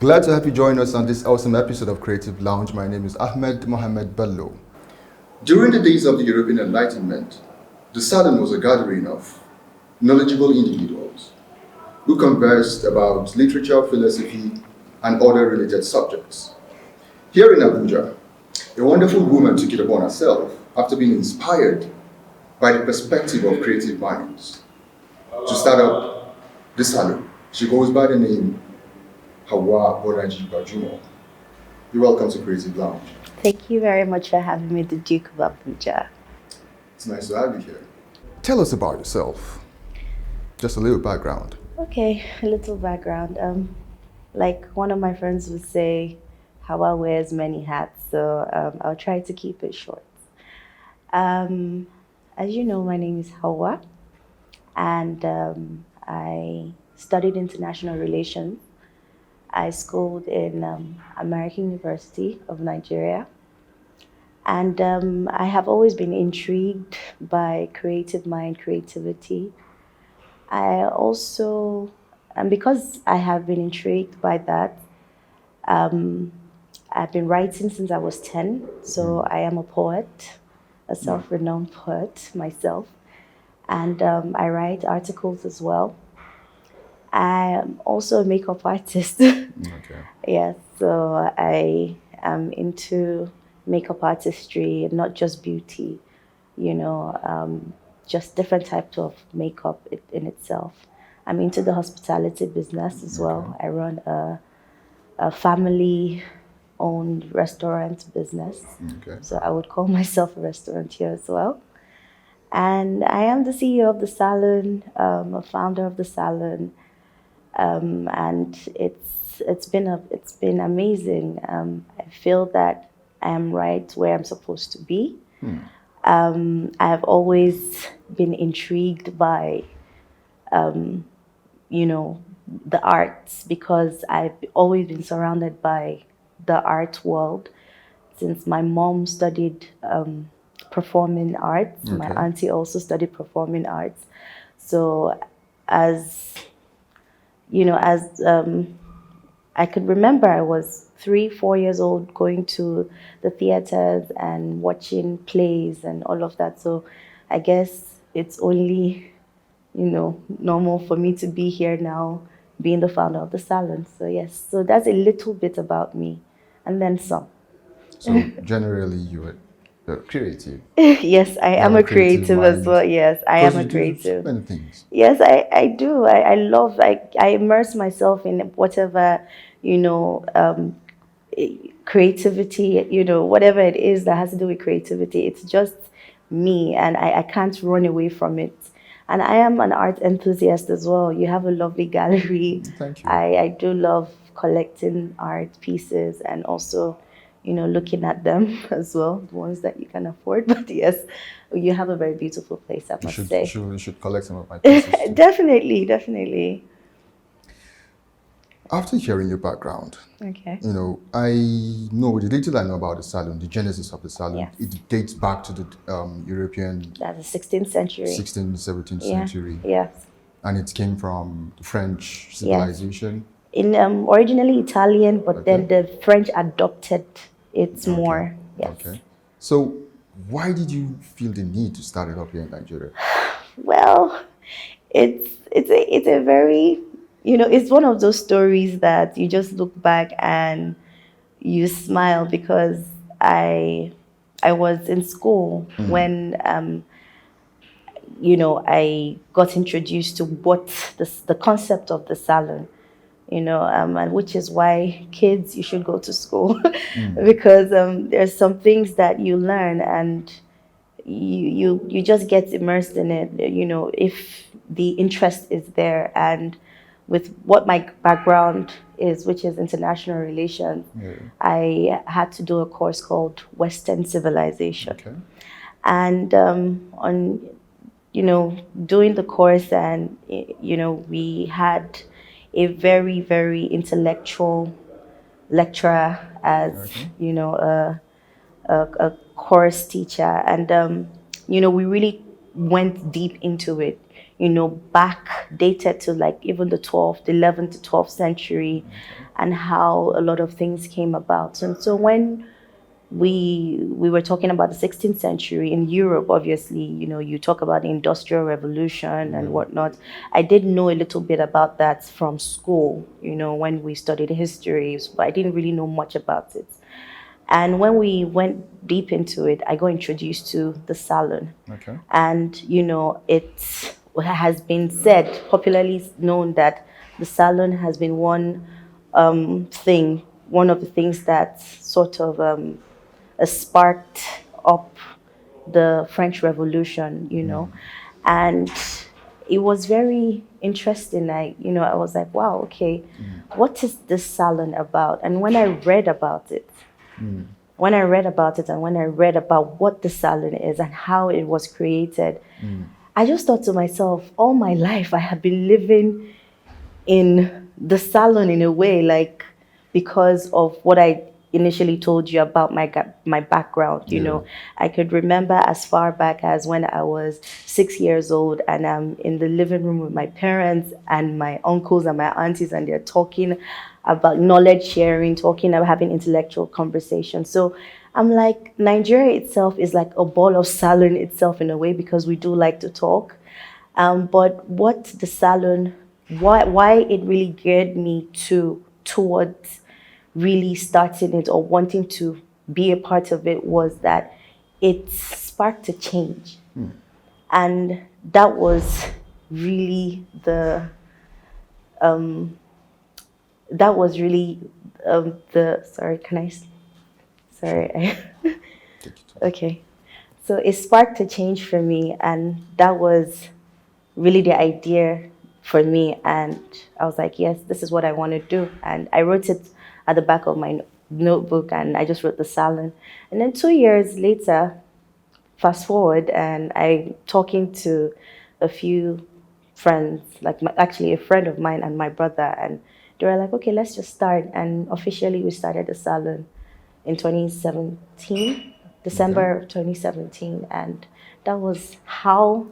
Glad to have you join us on this awesome episode of Creative Lounge. My name is Ahmed Mohamed Bello. During the days of the European Enlightenment, the Salon was a gathering of knowledgeable individuals who conversed about literature, philosophy, and other related subjects. Here in Abuja, a wonderful woman took it upon herself, after being inspired by the perspective of creative minds, to start up the Salon. She goes by the name Hawa Bonaji Bajumo. You're welcome to Creative Lounge. Thank you very much for having me, the Duke of Abuja. It's nice to have you here. Tell us about yourself. Just a little background. Okay, a little background. Like one of my friends would say, Hawa wears many hats, so I'll try to keep it short. As you know, my name is Hawa, and I studied international relations. I schooled in American University of Nigeria. And I have always been intrigued by creative mind, creativity. I also, and because I have been intrigued by that, I've been writing since I was 10. So I am a poet, a self-renowned poet myself. And I write articles as well. I am also a makeup artist. Okay. Yes, so I am into makeup artistry, not just beauty, just different types of makeup in itself. I'm into the hospitality business as well. I run a family-owned restaurant business. Okay. So I would call myself a restaurateur as well. And I am the CEO of the Salon, a founder of the Salon. And it's been amazing. I feel that I am right where I'm supposed to be. I've always been intrigued by, the arts, because I've always been surrounded by the art world since my mom studied performing arts. My auntie also studied performing arts. So as I could remember, I was 3-4 years old going to the theaters and watching plays and all of that. So I guess it's only, normal for me to be here now, being the founder of the Salon. So yes, so that's a little bit about me, and then some. So generally you're creative. Yes, I am a creative as well. Yes, I am a creative. Many things. Yes, I do. I love, I immerse myself in whatever, creativity, whatever it is that has to do with creativity. It's just me, and I can't run away from it. And I am an art enthusiast as well. You have a lovely gallery. Thank you. I do love collecting art pieces and also, looking at them as well, the ones that you can afford. But yes, you have a very beautiful place, I must say. You should collect some of my pieces too. Definitely. After hearing your background, Okay. I know the little I know about the Salon, the genesis of the Salon. Yes. It dates back to the European That's the 16th century. 16th, 17th century. Yes. And it came from the French civilization. In originally Italian, but then the French adopted it more. Yes. Okay. So why did you feel the need to start it up here in Nigeria? Well, it's a very, it's one of those stories that you just look back and you smile, because I was in school when I got introduced to what the concept of the Salon, and which is why kids, you should go to school because there's some things that you learn and you just get immersed in it, if the interest is there. And with what my background is, which is international relations, I had to do a course called Western Civilization. Okay. And on doing the course, and we had a very, very intellectual lecturer as a course teacher, and we really went deep into it. back dated to like even the 12th, 11th to 12th century, and how a lot of things came about. And so when we were talking about the 16th century in Europe, obviously, you talk about the Industrial Revolution and whatnot. I did know a little bit about that from school, when we studied history, but I didn't really know much about it. And when we went deep into it, I got introduced to the Salon. Okay. And, it has been said, popularly known, that the Salon has been one of the things that sort of sparked up the French Revolution, and it was very interesting. I was like, wow, okay, what is this Salon about? And when I read about it, and when I read about what the Salon is and how it was created, I just thought to myself, all my life I have been living in the Salon in a way, like, because of what I initially told you about my background. I could remember as far back as when I was 6 years old, and I'm in the living room with my parents and my uncles and my aunties, and they're talking about knowledge sharing, talking about having intellectual conversations. So I'm like, Nigeria itself is like a ball of Salon itself in a way, because we do like to talk. But what the Salon, why it really geared me towards really starting it or wanting to be a part of it, was that it sparked a change. And that was really sorry, can I, sorry. Okay. So it sparked a change for me, and that was really the idea for me. And I was like, yes, this is what I want to do. And I wrote it at the back of my notebook, and I just wrote the Salon. And then 2 years later, fast forward, and I'm talking to a few friends, like actually a friend of mine and my brother, and they were like, okay, let's just start. And officially we started the Salon in 2017, December of 2017. And that was how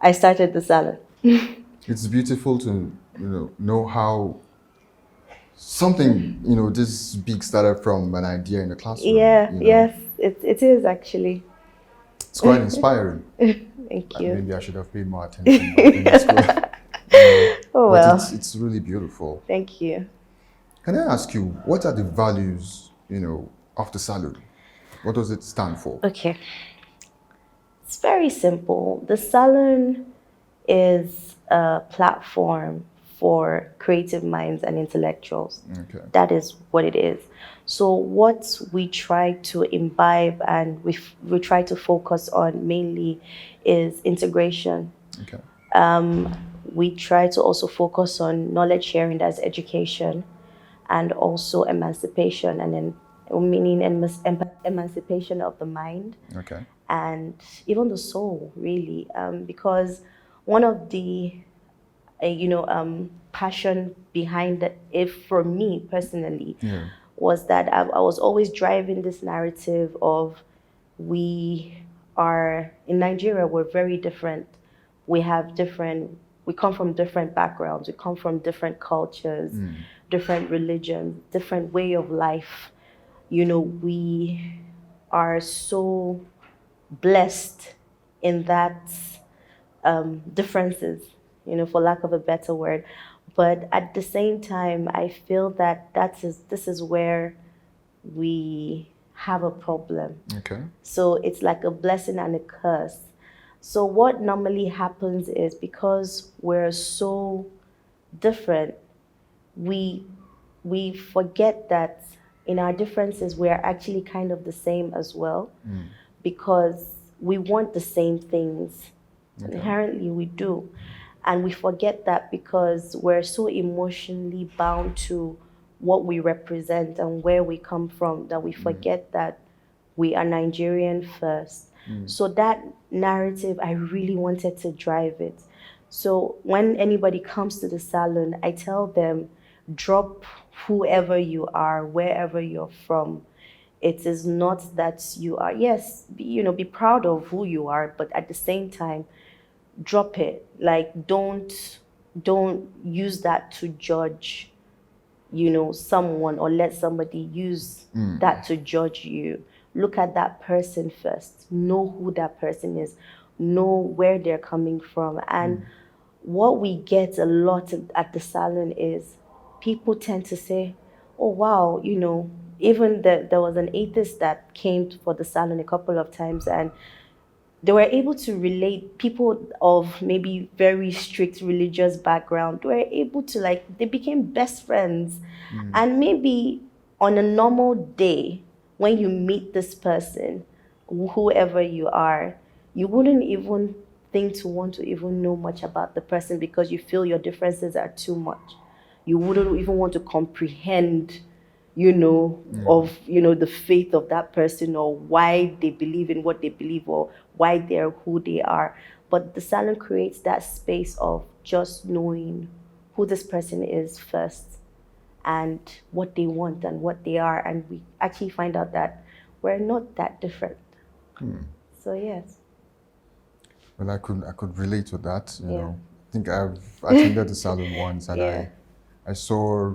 I started the Salon. It's beautiful to know how something this big started from an idea in the classroom. Yeah, yes, it is actually. It's quite inspiring. Thank you. Maybe I should have paid more attention back in school. Oh But well. it's really beautiful. Thank you. Can I ask you, what are the values, of the Salon? What does it stand for? Okay. It's very simple. The Salon is a platform for creative minds and intellectuals. Okay. That is what it is. So what we try to imbibe and we try to focus on mainly is integration. Okay. We try to also focus on knowledge sharing, as education, and also emancipation, and then meaning emancipation of the mind. Okay. And even the soul, really, because one of the passion behind it, if for me personally, was that I was always driving this narrative of, we are in Nigeria, we're very different. We come from different backgrounds, we come from different cultures, different religions, different way of life. We are so blessed in that differences, for lack of a better word. But at the same time, I feel that this is where we have a problem. Okay. So it's like a blessing and a curse. So what normally happens is, because we're so different, we forget that in our differences we're actually kind of the same as well, because we want the same things. Okay. Inherently we do. And we forget that because we're so emotionally bound to what we represent and where we come from, that we forget that we are Nigerian first. So that narrative, I really wanted to drive it. So when anybody comes to the Salon, I tell them, drop whoever you are, wherever you're from. It is not that you are, yes, be proud of who you are, but at the same time, drop it. Like, don't use that to judge, someone, or let somebody use that to judge you. Look at that person first. Know who that person is. Know where they're coming from. And what we get a lot at the salon is people tend to say, oh, wow, even there was an atheist that came for the salon a couple of times, and they were able to relate. People of maybe very strict religious background were able to, like, they became best friends. And maybe on a normal day, when you meet this person, whoever you are, you wouldn't even think to want to even know much about the person, because you feel your differences are too much. You wouldn't even want to comprehend, of, the faith of that person, or why they believe in what they believe, or why they're who they are. But the salon creates that space of just knowing who this person is first, and what they want and what they are. And we actually find out that we're not that different. So yes. Well, I could relate to that. Yeah. I think I've attended the salon once, and Yeah. I saw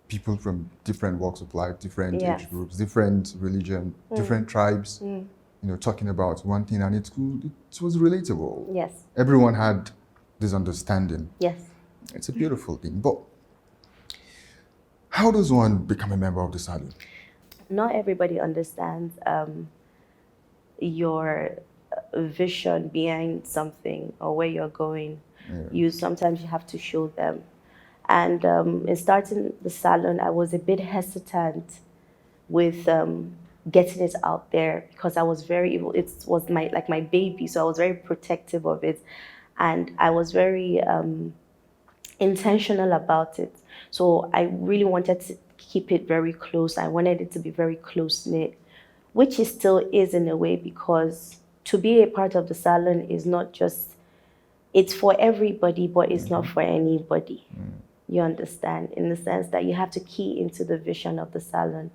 people from different walks of life, different Yes. age groups, different religion, different tribes, talking about one thing, and it was relatable. Yes. Everyone had this understanding. Yes. It's a beautiful thing. But how does one become a member of the salon? Not everybody understands your vision behind something, or where you're going. Sometimes you have to show them. And in starting the salon, I was a bit hesitant with getting it out there, because I was it was my baby, so I was very protective of it, and I was very intentional about it. So I really wanted to keep it very close. I wanted it to be very close knit, which it still is in a way, because to be a part of the salon is not just, it's for everybody, but it's not for anybody. You understand? In the sense that you have to key into the vision of the salon.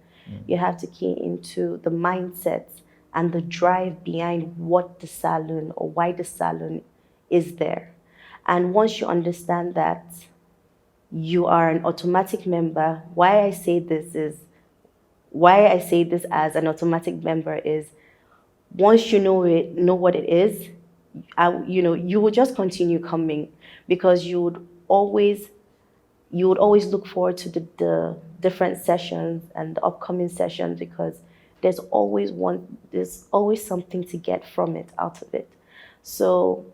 You have to key into the mindset and the drive behind what the salon, or why the salon is there. And once you understand that, you are an automatic member. Why I say this as an automatic member is, once you know what it is, you will just continue coming, because you would always look forward to the different sessions and the upcoming sessions, because there's always something to get from it, out of it. So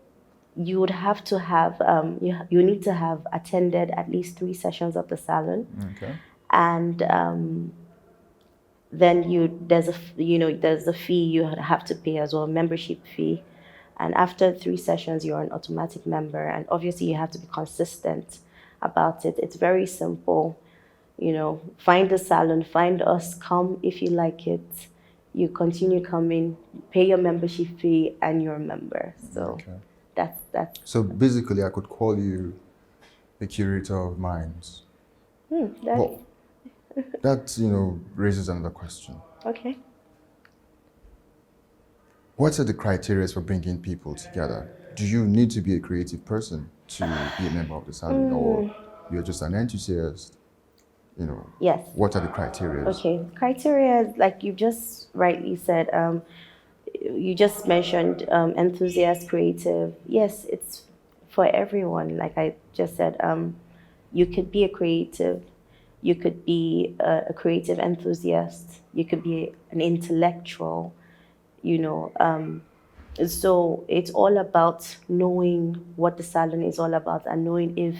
you would have to have you need to have attended at least 3 sessions of the salon. Okay. And then there's a fee you have to pay as well, a membership fee. And after 3 sessions, you're an automatic member. And obviously, you have to be consistent about it. It's very simple. Find the salon, find us, come if you like it. You continue coming, pay your membership fee, and you're a member. So that's. So basically, I could call you a curator of minds. Well, that raises another question. Okay. What are the criteria for bringing people together? Do you need to be a creative person to be a member of the salon, or you're just an enthusiast? Yes. What are the criteria? Okay. Criteria, like you just rightly said, you just mentioned enthusiast, creative. Yes, it's for everyone. Like I just said, you could be a creative. You could be a creative enthusiast. You could be an intellectual. So it's all about knowing what the salon is all about, and knowing if,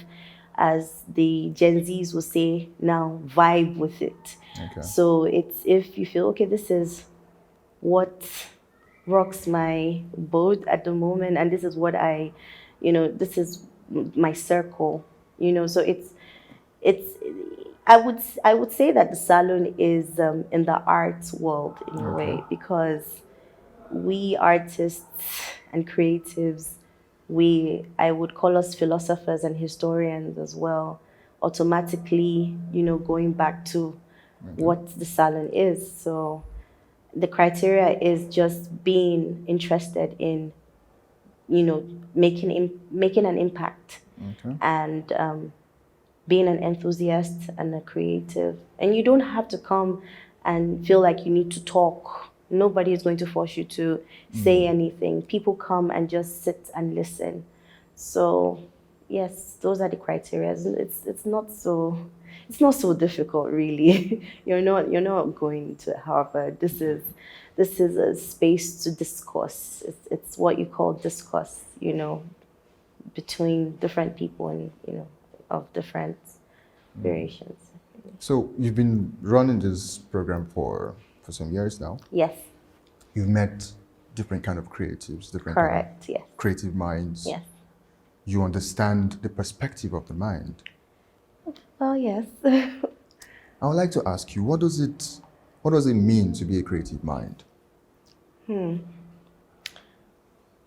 as the Gen Zs will say now, vibe with it. Okay. So it's, if you feel, okay, this is what rocks my boat at the moment, and this is what this is my circle. So it's I would say that the salon is in the arts world in a way, because we artists and creatives, I would call us philosophers and historians as well, automatically, going back to what the salon is. So the criteria is just being interested in making an impact, Okay. and being an enthusiast and a creative. And you don't have to come and feel like you need to talk. Nobody is going to force you to say anything. People come and just sit and listen. So yes, those are the criteria. It's not so difficult, really. You're not going to Harvard. This is a space to discuss. It's what you call discuss, between different people, and of different variations. So you've been running this program for some years now. Yes, You've met different kind of creatives, different kind of correct. Yes, creative minds. yes. You understand the perspective of the mind. Well, yes. I would like to ask you, what does it mean to be a creative mind?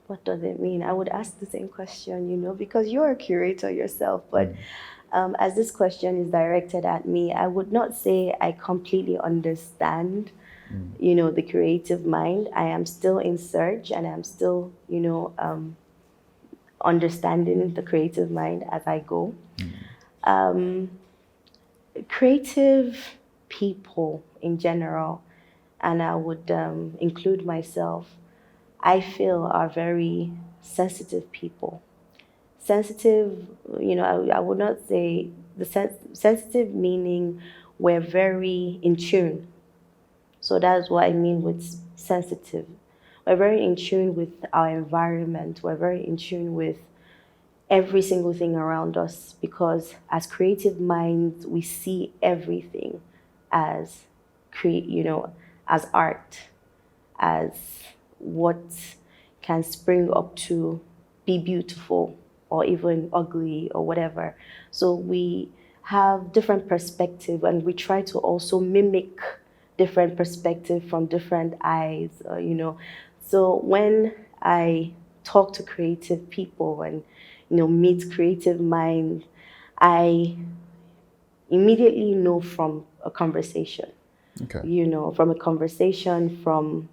What does it mean? I would ask the same question, because you're a curator yourself. But as this question is directed at me, I would not say I completely understand, the creative mind. I am still in search, and I'm still, understanding the creative mind as I go. Creative people in general, and I would include myself, I feel are very sensitive people. Sensitive, I would not say sensitive, meaning we're very in tune. So that's what I mean with sensitive. We're very in tune with our environment. We're very in tune with every single thing around us, because as creative minds, we see everything as as art, as what can spring up to be beautiful or even ugly or whatever. So we have different perspective, and we try to also mimic different perspective from different eyes, So when I talk to creative people and meet creative minds, I immediately know from a conversation. Okay. From a conversation, from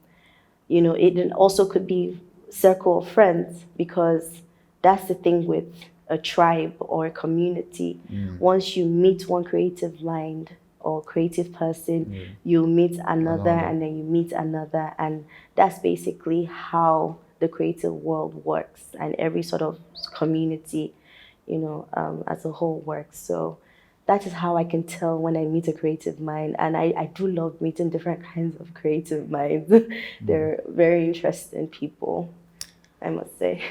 it also could be circle of friends, because that's the thing with a tribe or a community. Once you meet one creative mind or creative person, you meet another, and then you meet another, and that's basically how the creative world works, and every sort of community, as a whole works. So that is how I can tell when I meet a creative mind. And I do love meeting different kinds of creative minds. They're very interesting people, I must say.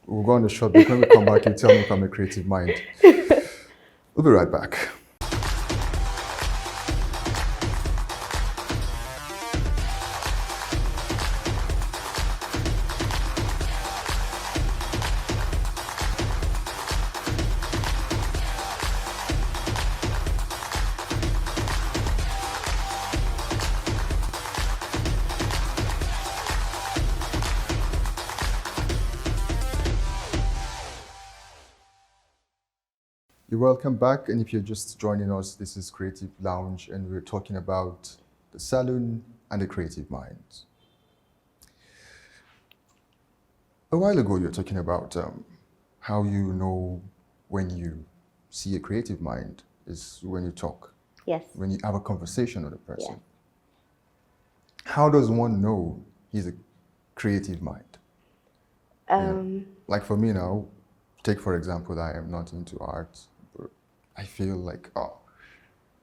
We'll go on a short break. When we come back, you tell me if I'm a creative mind. We'll be right back. You're welcome back, and if you're just joining us, this is Creative Lounge, and we're talking about the Salon and the creative minds. A while ago, you were talking about how you know when you see a creative mind is when you talk, Yes. when you have a conversation with a person. Yeah. How does one know he's a creative mind? Like for me now, take for example that I am not into art. I feel like,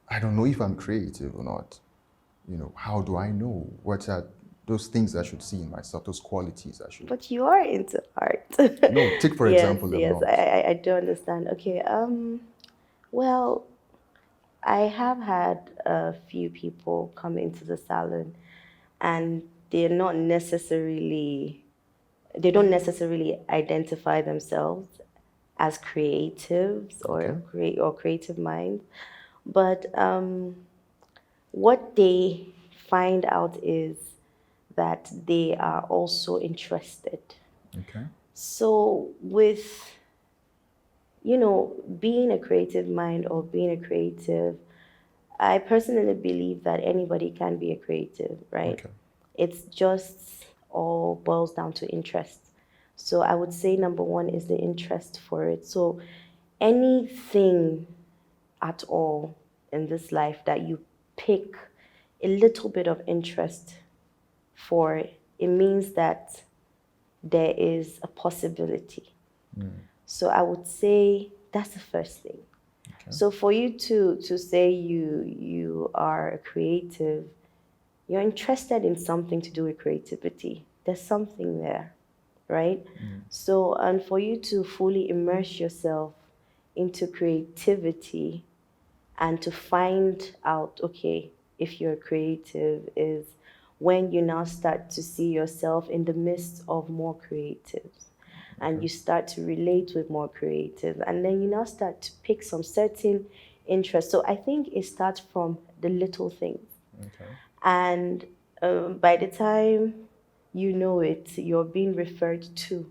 I don't know if I'm creative or not. How do I know? What are those things I should see in myself, those qualities I should... But you are into art. No, take for example, I'm Yes, not. I do understand. Okay, well, I have had a few people come into the salon, and they don't necessarily identify themselves as creatives or creative minds, but what they find out is that they are also interested. Okay. So with being a creative mind or being a creative, I personally believe that anybody can be a creative, right? Okay. It's just all boils down to interest. So I would say number one is the interest for it. So anything at all in this life that you pick a little bit of interest for, it means that there is a possibility. So I would say that's the first thing. Okay. So for you to say you are a creative, you're interested in something to do with creativity. There's something there, right? So, and for you to fully immerse yourself into creativity and to find out, okay, if you're creative, is when you now start to see yourself in the midst of more creatives. And you start to relate with more creatives, and then you now start to pick some certain interests. So I think it starts from the little things. Okay. And by the time you know it, you're being referred to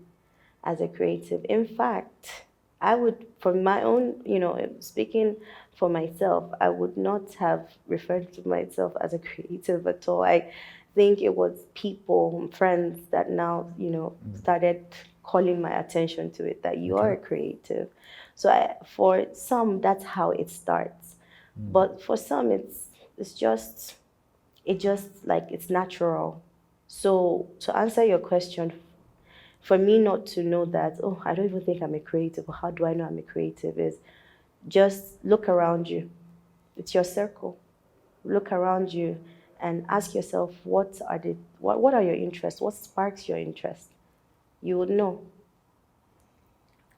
as a creative. In fact, I would, for my own, speaking for myself, I would not have referred to myself as a creative at all. I think it was people, friends that now, started calling my attention to it, that you are a creative. So for some, that's how it starts. But for some, it's just like it's natural. So to answer your question, for me not to know that, oh, I don't even think I'm a creative, or how do I know I'm a creative, is just look around you. It's your circle. Look around you and ask yourself, what are your interests? What sparks your interest? You would know.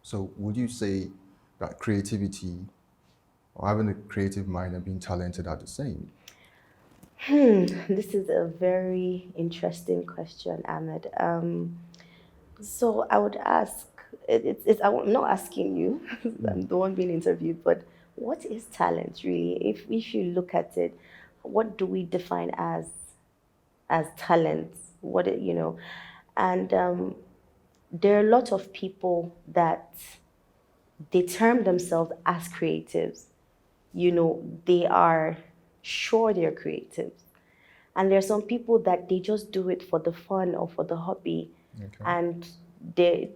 So would you say that creativity or having a creative mind and being talented are the same? This is a very interesting question, Ahmed. So I would ask, I'm not asking you, I'm the one being interviewed, but what is talent really? If you look at it, what do we define as talent? And there are a lot of people that they term themselves as creatives. They are sure they're creatives. And there are some people that they just do it for the fun or for the hobby. Okay. And they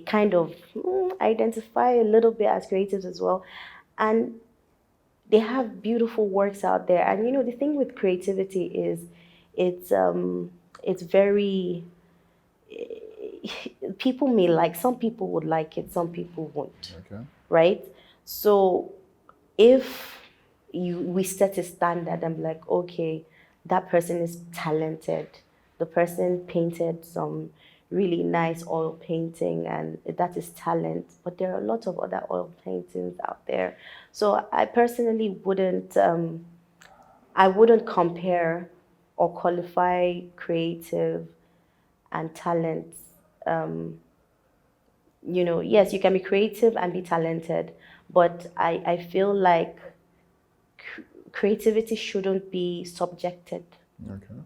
kind of identify a little bit as creatives as well. And they have beautiful works out there. And the thing with creativity is it's very, people may like, some people would like it, some people won't. Okay. Right? So if we set a standard and be like, okay, that person is talented. The person painted some really nice oil painting, and that is talent. But there are a lot of other oil paintings out there. So I personally wouldn't compare or qualify creative and talent. Yes, you can be creative and be talented, but I feel like creativity shouldn't be subjected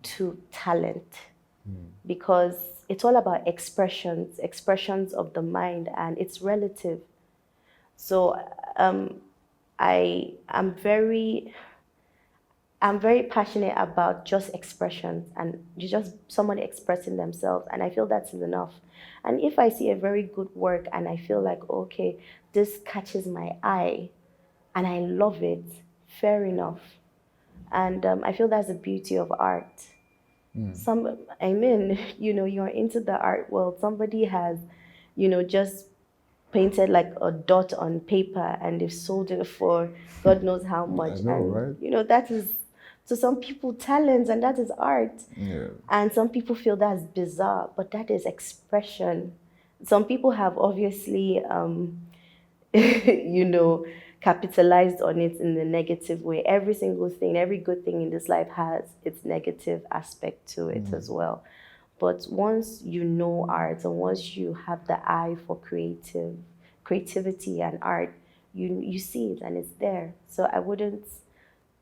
to talent, because it's all about expressions of the mind, and it's relative. So I'm very passionate about just expressions, and just somebody expressing themselves, and I feel that's enough. And if I see a very good work and I feel like, okay, this catches my eye and I love it, fair enough. And I feel that's the beauty of art. You're into the art world. Somebody has, just painted like a dot on paper, and they've sold it for God knows how I much. know, And right? that is, to some people, talent, and that is art. Yeah. And some people feel that's bizarre, but that is expression. Some people have obviously capitalized on it in the negative way. Every single thing, every good thing in this life has its negative aspect to it as well. But once you know art, and once you have the eye for creativity and art, you see it and it's there. So I wouldn't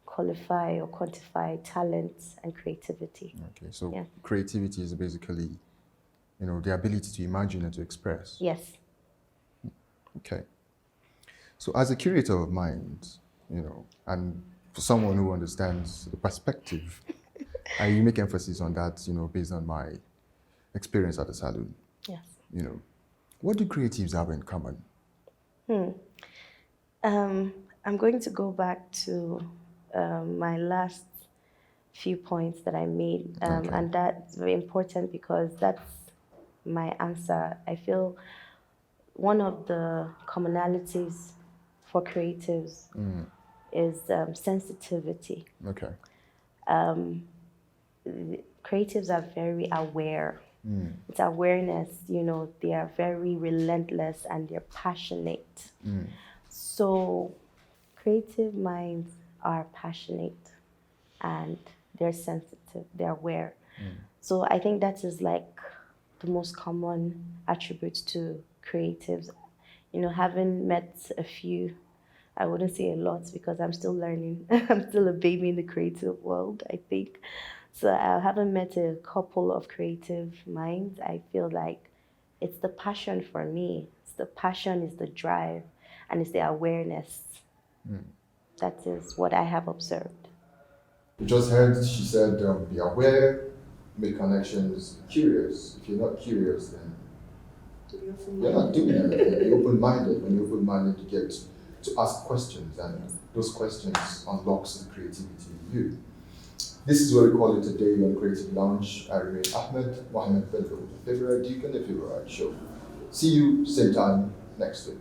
qualify or quantify talent and creativity. Okay. So Yeah. creativity is basically, the ability to imagine and to express. Yes. Okay. So as a curator of mind, and for someone who understands the perspective, I make emphasis on that, based on my experience at the salon. Yes. what do creatives have in common? I'm going to go back to my last few points that I made, Okay. and that's very important because that's my answer. I feel one of the commonalities for creatives is sensitivity. Okay. Creatives are very aware. It's awareness, they are very relentless and they're passionate. So, creative minds are passionate and they're sensitive, they're aware. So, I think that is like the most common attribute to creatives. Having met a few, I wouldn't say a lot because I'm still learning. I'm still a baby in the creative world, I think. So I haven't met a couple of creative minds. I feel like it's the passion for me. It's the passion, is the drive, and it's the awareness. That is what I have observed. You just heard she said, be aware, make connections, curious. If you're not curious, then you're not doing anything. You're open-minded. When you're open-minded, you get to ask questions, and those questions unlocks the creativity in you. This is what we call it today on Creative Lounge. I remain Ahmed Mohammed Bello, the favorite Deacon, the favorite show. See you same time next week.